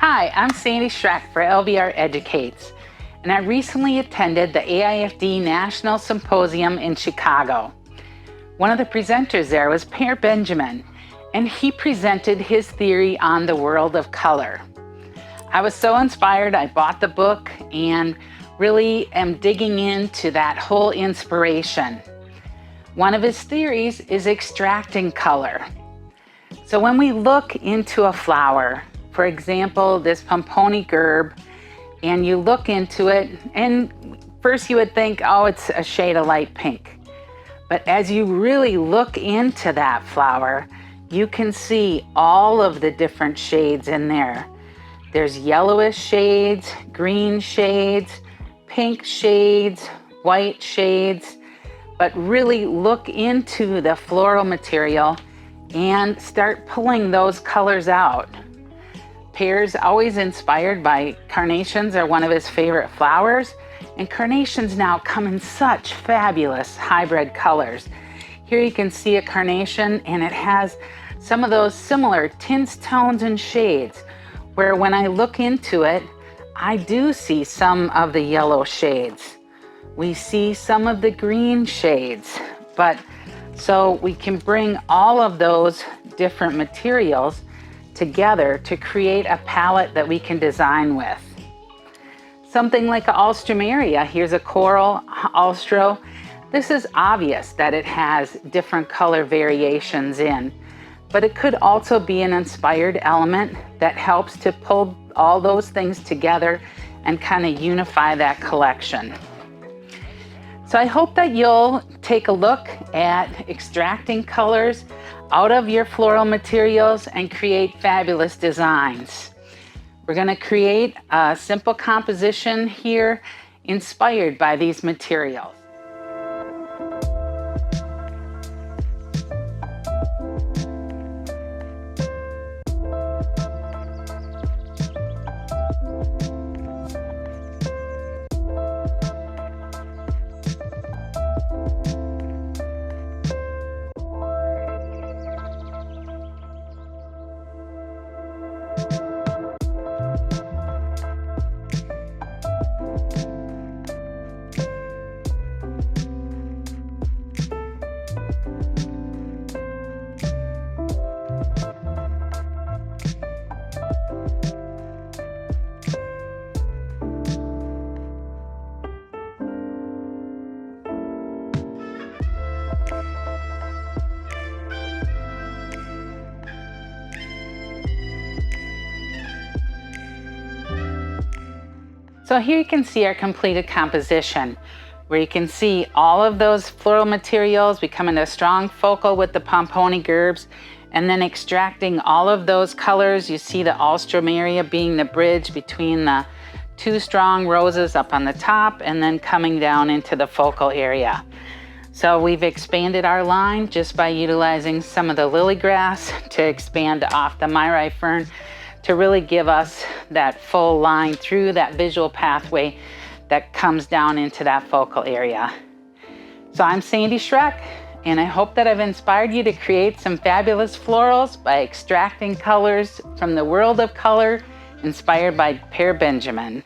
Hi, I'm Sandy Schroeck for LBR Educates, and I recently attended the AIFD National Symposium in Chicago. One of the presenters there was Per Benjamin, and he presented his theory on the world of color. I was so inspired, I bought the book and really am digging into that whole inspiration. One of his theories is extracting color. So when we look into a flower, for example, this Pomponi gerb, and you look into it, and first you would think, oh, it's a shade of light pink. But as you really look into that flower, you can see all of the different shades in there. There's yellowish shades, green shades, pink shades, white shades, but really look into the floral material and start pulling those colors out. Per's always inspired by carnations, are one of his favorite flowers, and carnations now come in such fabulous hybrid colors. Here you can see a carnation, and it has some of those similar tints, tones, and shades, where when I look into it, I do see some of the yellow shades. We see some of the green shades, but so we can bring all of those different materials together to create a palette that we can design with. Something like an Alstromeria, here's a coral Alstro. This is obvious that it has different color variations in, but it could also be an inspired element that helps to pull all those things together and kind of unify that collection. So I hope that you'll take a look at extracting colors out of your floral materials and create fabulous designs. We're going to create a simple composition here inspired by these materials. So here you can see our completed composition, where you can see all of those floral materials becoming a strong focal with the Pomponi gerbs, and then extracting all of those colors. You see the Alstromeria being the bridge between the two strong roses up on the top and then coming down into the focal area. So we've expanded our line just by utilizing some of the lily grass to expand off the myri fern, to really give us that full line through that visual pathway that comes down into that focal area. So I'm Sandy Schroeck, and I hope that I've inspired you to create some fabulous florals by extracting colors from the world of color inspired by Per Benjamin.